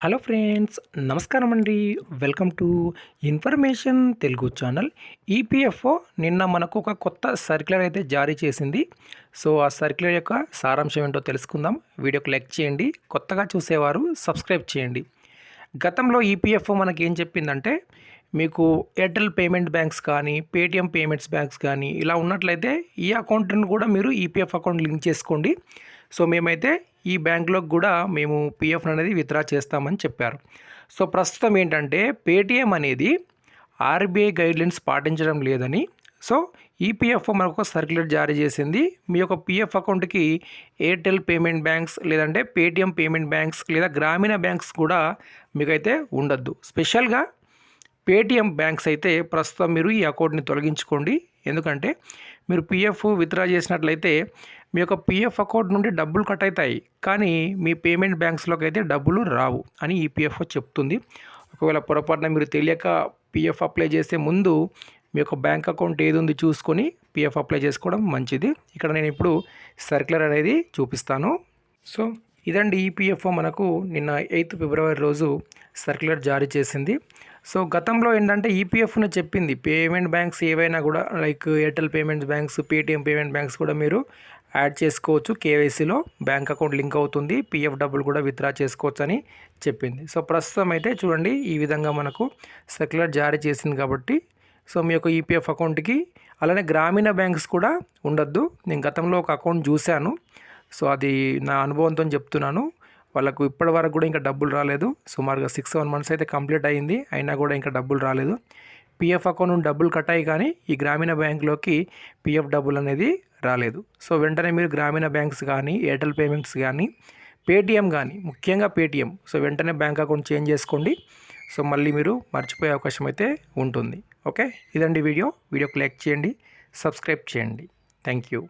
Hello friends, నమస్కారం అండి. Welcome to information Telugu channel. EPFO నిన్న మనకు ఒక కొత్త సర్క్యులర్ అయితే జారీ చేసింది. సో ఆ సర్క్యులర్ యొక్క సారాంశం ఏంటో తెలుసుకుందాం. వీడియోకి లైక్ చేయండి, కొత్తగా చూసేవారు సబ్స్క్రైబ్ చేయండి. గతంలో ఈపీఎఫ్ఓ మనకి ఏం చెప్పిందంటే, మీకు ఎయిర్టెల్ పేమెంట్ బ్యాంక్స్ కానీ, పేటిఎం పేమెంట్స్ బ్యాంక్స్ కానీ ఇలా ఉన్నట్లయితే ఈ అకౌంట్ని కూడా మీరు ఈపీఎఫ్ అకౌంట్ లింక్ చేసుకోండి. సో మేమైతే ఈ బ్యాంకులోకి కూడా మేము పీఎఫ్ అనేది విత్డ్రా చేస్తామని చెప్పారు. సో ప్రస్తుతం ఏంటంటే పేటిఎం అనేది ఆర్బీఐ గైడ్లైన్స్ పాటించడం లేదని సో ఈపీఎఫ్ఓ మనకు సర్క్యులర్ జారీ చేసింది. మీ యొక్క పీఎఫ్ అకౌంట్కి ఎయిర్టెల్ పేమెంట్ బ్యాంక్స్ లేదంటే పేటిఎం పేమెంట్ బ్యాంక్స్ లేదా గ్రామీణ బ్యాంక్స్ కూడా మీకైతే ఉండొద్దు. స్పెషల్గా పేటిఎం బ్యాంక్స్ అయితే ప్రస్తుతం మీరు ఈ అకౌంట్ని తొలగించుకోండి. ఎందుకంటే మీరు పీఎఫ్ విత్డ్రా చేసినట్లయితే మీ యొక్క పీఎఫ్ అకౌంట్ నుండి డబ్బులు కట్ అవుతాయి, కానీ మీ పేమెంట్ బ్యాంక్స్లోకి అయితే డబ్బులు రావు అని ఈపీఎఫ్ఓ చెప్తుంది. ఒకవేళ పొరపాటున మీరు తెలియక పీఎఫ్ అప్లై చేసే ముందు మీ యొక్క బ్యాంక్ అకౌంట్ ఏది ఉంది చూసుకొని పీఎఫ్ అప్లై చేసుకోవడం మంచిది. ఇక్కడ నేను ఇప్పుడు సర్క్యులర్ అనేది చూపిస్తాను. సో ఇదండి ఈపీఎఫ్ఓ మనకు నిన్న 8 ఫిబ్రవరి రోజు సర్క్యులర్ జారీ చేసింది. సో గతంలో ఏంటంటే ఈపీఎఫ్ను చెప్పింది పేమెంట్ బ్యాంక్స్ ఏవైనా కూడా like Airtel payments banks, Paytm payment banks కూడా మీరు యాడ్ చేసుకోవచ్చు. కేవైసీలో బ్యాంక్ అకౌంట్ లింక్ అవుతుంది, పీఎఫ్ డబ్బులు కూడా విత్డ్రా చేసుకోవచ్చు అని చెప్పింది. సో ప్రస్తుతం అయితే చూడండి, ఈ విధంగా మనకు సర్క్యులర్ జారీ చేసింది కాబట్టి సో మీ యొక్క ఈపీఎఫ్ అకౌంట్కి అలానే గ్రామీణ బ్యాంక్స్ కూడా ఉండొద్దు. నేను గతంలో ఒక అకౌంట్ చూశాను, సో అది నా అనుభవంతో చెప్తున్నాను. వాళ్ళకు ఇప్పటి వరకు కూడా ఇంకా డబ్బులు రాలేదు. సుమారుగా 6-7 మంత్స్ అయితే కంప్లీట్ అయ్యింది, అయినా కూడా ఇంకా డబ్బులు రాలేదు. పీఎఫ్ అకౌంట్ నుండి డబ్బులు కట్ అయ్యి కానీ ఈ గ్రామీణ బ్యాంకులోకి పీఎఫ్ డబ్బులు అనేది రాలేదు. సో వెంటనే మీరు గ్రామీణ బ్యాంక్స్ కానీ, ఎయిర్టెల్ పేమెంట్స్ కానీ, పేటిఎం కానీ, ముఖ్యంగా పేటిఎం సో వెంటనే బ్యాంక్ అకౌంట్ చేంజ్ చేసుకోండి. సో మళ్ళీ మీరు మర్చిపోయే అవకాశం అయితే ఉంటుంది. ఓకే, ఇదండి వీడియోకి లైక్ చేయండి, సబ్స్క్రైబ్ చేయండి. Thank you.